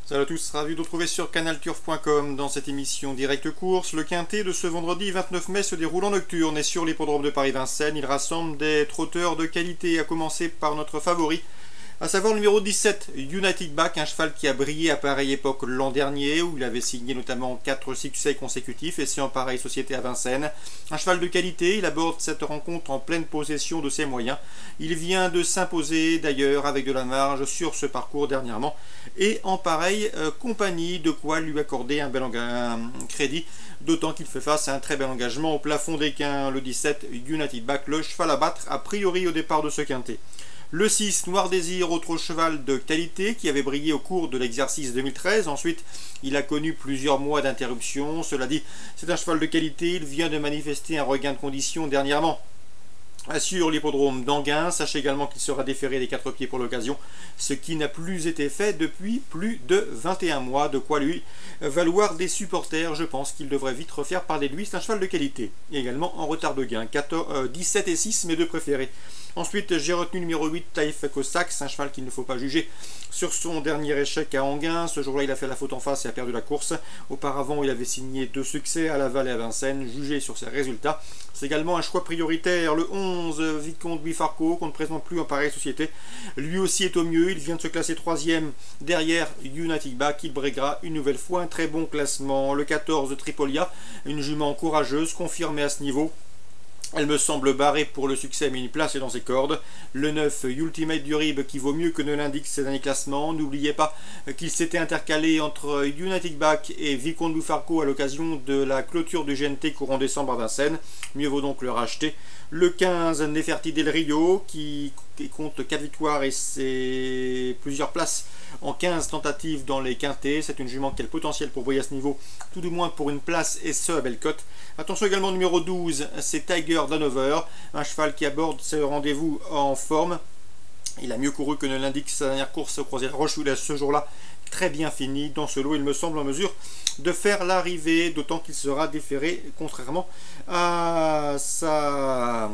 Salut à tous, ravi de vous retrouver sur canalturf.com dans cette émission Direct Course. Le quintet de ce vendredi 29 mai se déroule en nocturne et sur l'hippodrome de Paris-Vincennes. Il rassemble des trotteurs de qualité, à commencer par notre favori, à savoir le numéro 17, United Back, un cheval qui a brillé à pareille époque l'an dernier, où il avait signé notamment 4 succès consécutifs, et c'est en pareille société à Vincennes. Un cheval de qualité, il aborde cette rencontre en pleine possession de ses moyens. Il vient de s'imposer d'ailleurs avec de la marge sur ce parcours dernièrement, et en pareille compagnie, de quoi lui accorder un bel crédit, d'autant qu'il fait face à un très bel engagement au plafond d'Équin. Le 17, United Back, le cheval à battre a priori au départ de ce quintet. Le 6, Noir Désir, autre cheval de qualité qui avait brillé au cours de l'exercice 2013. Ensuite, il a connu plusieurs mois d'interruption. Cela dit, c'est un cheval de qualité. Il vient de manifester un regain de condition dernièrement sur l'hippodrome d'Anguin. Sachez également qu'il sera déféré des 4 pieds pour l'occasion, ce qui n'a plus été fait depuis plus de 21 mois, de quoi lui valoir des supporters. Je pense qu'il devrait vite refaire parler de lui. C'est un cheval de qualité, et également en retard de gain. 17 et 6, mes deux préférés. Ensuite, j'ai retenu le numéro 8, Taïf Cossack, c'est un cheval qu'il ne faut pas juger sur son dernier échec à Anguin. Ce jour-là, il a fait la faute en face et a perdu la course. Auparavant, il avait signé 2 succès à Laval et à Vincennes, jugé sur ses résultats. C'est également un choix prioritaire, le 11, Vicomte Bifarco, qu'on ne présente plus en pareille société. Lui aussi est au mieux, il vient de se classer 3e derrière United Back. Il briguera une nouvelle fois un très bon classement. Le 14, Tripolia, une jument courageuse, confirmée à ce niveau. Elle me semble barrée pour le succès, mais une place est dans ses cordes. Le 9, Ultimate Durib, qui vaut mieux que ne l'indique ses derniers classements. N'oubliez pas qu'il s'était intercalé entre United Back et Vicomte Bifarco à l'occasion de la clôture du GNT courant décembre à Vincennes. Mieux vaut donc le racheter. Le 15, Neferti Del Rio, qui compte 4 victoires et plusieurs places en 15 tentatives dans les quintets. C'est une jument qui a le potentiel pour briller à ce niveau, tout du moins pour une place, et ce à belle cote. Attention également au numéro 12, c'est Tiger Danover, un cheval qui aborde ce rendez-vous en forme. Il a mieux couru que ne l'indique sa dernière course au Croisière-la-Roche, où il a ce jour-là très bien fini. Dans ce lot, il me semble en mesure de faire l'arrivée, d'autant qu'il sera déféré, contrairement à son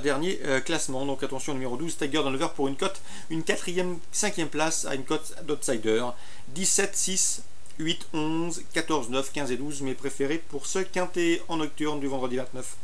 dernier classement. Donc attention, numéro 12, Tiger Danover pour une cote, une 4e, 5e place à une cote d'outsider. 17, 6, 8, 11, 14, 9, 15 et 12, mes préférés pour ce quintet en nocturne du vendredi 29.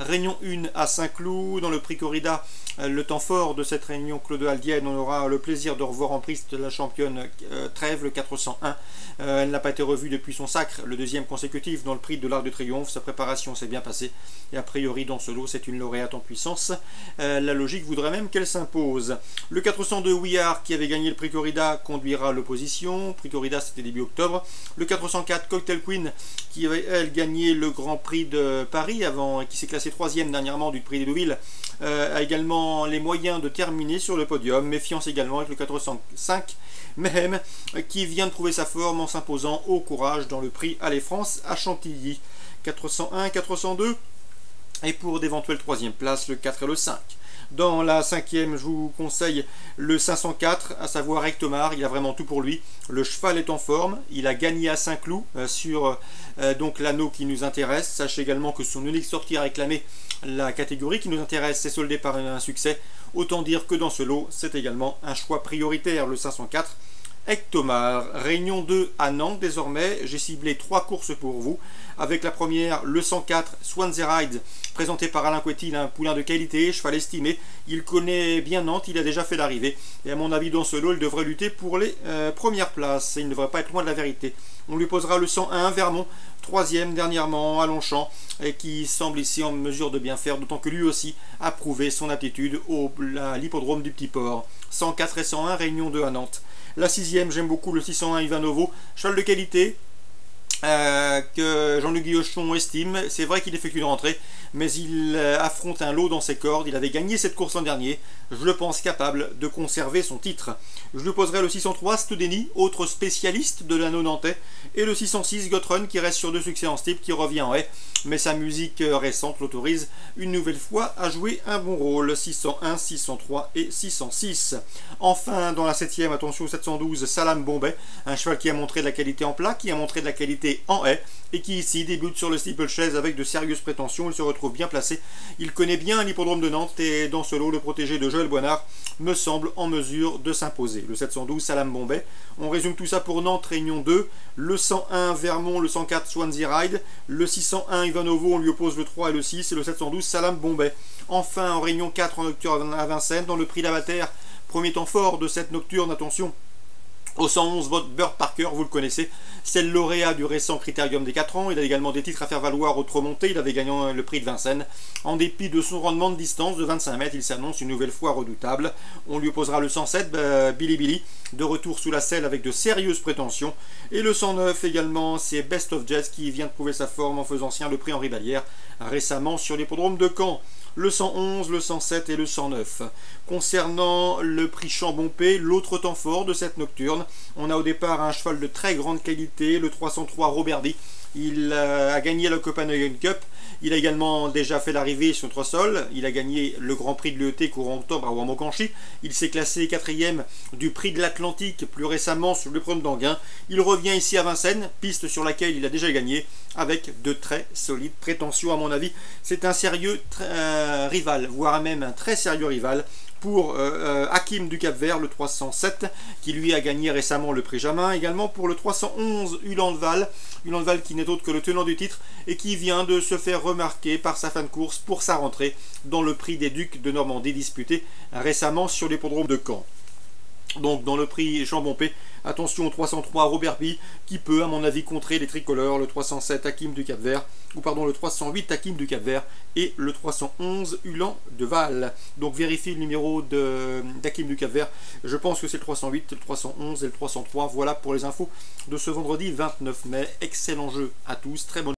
Réunion 1 à Saint-Cloud, dans le prix Corrida, le temps fort de cette réunion, Claude Aldienne. On aura le plaisir de revoir en piste la championne Trèves, le 401. Elle n'a pas été revue depuis son sacre, le 2e consécutif dans le prix de l'Arc de Triomphe. Sa préparation s'est bien passée et a priori dans ce lot, c'est une lauréate en puissance. La logique voudrait même qu'elle s'impose. Le 402 Ouillard, qui avait gagné le prix Corrida, conduira l'opposition. Prix Corrida, c'était début octobre. Le 404 Cocktail Queen, qui avait elle gagné le Grand Prix de Paris avant et qui s'est classé 3e dernièrement du prix de Deauville, a également les moyens de terminer sur le podium. Méfiance également avec le 405 Mehem, qui vient de trouver sa forme en s'imposant au courage dans le prix Allez France à Chantilly. 401, 402, et pour d'éventuelles 3e places, le 4 et le 5. Dans la 5e, je vous conseille le 504, à savoir Ectomar. Il a vraiment tout pour lui. Le cheval est en forme. Il a gagné à Saint-Cloud sur donc l'anneau qui nous intéresse. Sachez également que son unique sortie à réclamer, la catégorie qui nous intéresse, s'est soldée par un succès. Autant dire que dans ce lot, c'est également un choix prioritaire, le 504. Ectomar, Réunion 2 à Nantes désormais. J'ai ciblé 3 courses pour vous. Avec la première, le 104, Swansea Ride, présenté par Alain Couetil, un poulain de qualité, cheval estimé. Il connaît bien Nantes, il a déjà fait l'arrivée. Et à mon avis, dans ce lot, il devrait lutter pour les premières places. Il ne devrait pas être loin de la vérité. On lui posera le 101, Vermont, 3e dernièrement à Longchamp, et qui semble ici en mesure de bien faire, d'autant que lui aussi a prouvé son aptitude à l'hippodrome du Petit Port. 104 et 101, Réunion 2 à Nantes. La 6e, j'aime beaucoup le 601 Ivanovo, cheval de qualité, que Jean-Luc Guillochon estime. C'est vrai qu'il effectue une rentrée, mais il affronte un lot dans ses cordes. Il avait gagné cette course l'an dernier. Je le pense capable de conserver son titre. Je lui poserai le 603 Studeni, autre spécialiste de l'anneau nantais, et le 606 Gotrun, qui reste sur 2 succès en steeple, qui revient en haie, mais sa musique récente l'autorise une nouvelle fois à jouer un bon rôle. 601, 603 et 606. Enfin, dans la 7e, attention au 712 Salam Bombay, un cheval qui a montré de la qualité en plat, qui a montré de la qualité qualité en haie et qui ici débute sur le steeplechase avec de sérieuses prétentions. Il se retrouve bien placé, il connaît bien l'hippodrome de Nantes et dans ce lot, le protégé de Joël Boinard me semble en mesure de s'imposer. Le 712 Salam Bombay, on résume tout ça pour Nantes Réunion 2, le 101 Vermont, le 104 Swansea Ride, le 601 Ivanovo, on lui oppose le 3 et le 6 et le 712 Salam Bombay. Enfin en Réunion 4 en nocturne à Vincennes, dans le prix d'Avater, premier temps fort de cette nocturne, attention au 111 vote Bird Parker, vous le connaissez, c'est le lauréat du récent Critérium des 4 ans, il a également des titres à faire valoir au trot monté, il avait gagné le prix de Vincennes. En dépit de son rendement de distance de 25 mètres, il s'annonce une nouvelle fois redoutable. On lui opposera le 107, Billy Billy, de retour sous la selle avec de sérieuses prétentions. Et le 109 également, c'est Best of Jazz qui vient de prouver sa forme en faisant sien le prix Henri Vallière récemment sur l'hippodrome de Caen. Le 111, le 107 et le 109. Concernant le prix Chambompé, l'autre temps fort de cette nocturne, on a au départ un cheval de très grande qualité, le 303 Roberdy. Il a gagné la Copenhagen Cup, il a également déjà fait l'arrivée sur notre sol, il a gagné le Grand Prix de l'ET courant octobre à Ouamokanchi, il s'est classé 4e du Prix de l'Atlantique plus récemment sur le Prône d'Anguin, il revient ici à Vincennes, piste sur laquelle il a déjà gagné, avec de très solides prétentions à mon avis. C'est un sérieux rival, voire même un très sérieux rival pour Hakim du Cap-Vert, le 307, qui lui a gagné récemment le prix Jamin. Également pour le 311, Ulandval qui n'est autre que le tenant du titre et qui vient de se faire remarquer par sa fin de course pour sa rentrée dans le prix des Ducs de Normandie disputé récemment sur l'hippodrome de Caen. Donc dans le prix Chambompé, attention au 303 Robert P qui peut à mon avis contrer les tricolores, le 307 Hakim du Cap-Vert, ou pardon le 308 Hakim du Cap-Vert et le 311 Ulan de Val. Donc vérifiez le numéro d'Hakim du Cap-Vert, je pense que c'est le 308, le 311 et le 303. Voilà pour les infos de ce vendredi 29 mai. Excellent jeu à tous, très bonne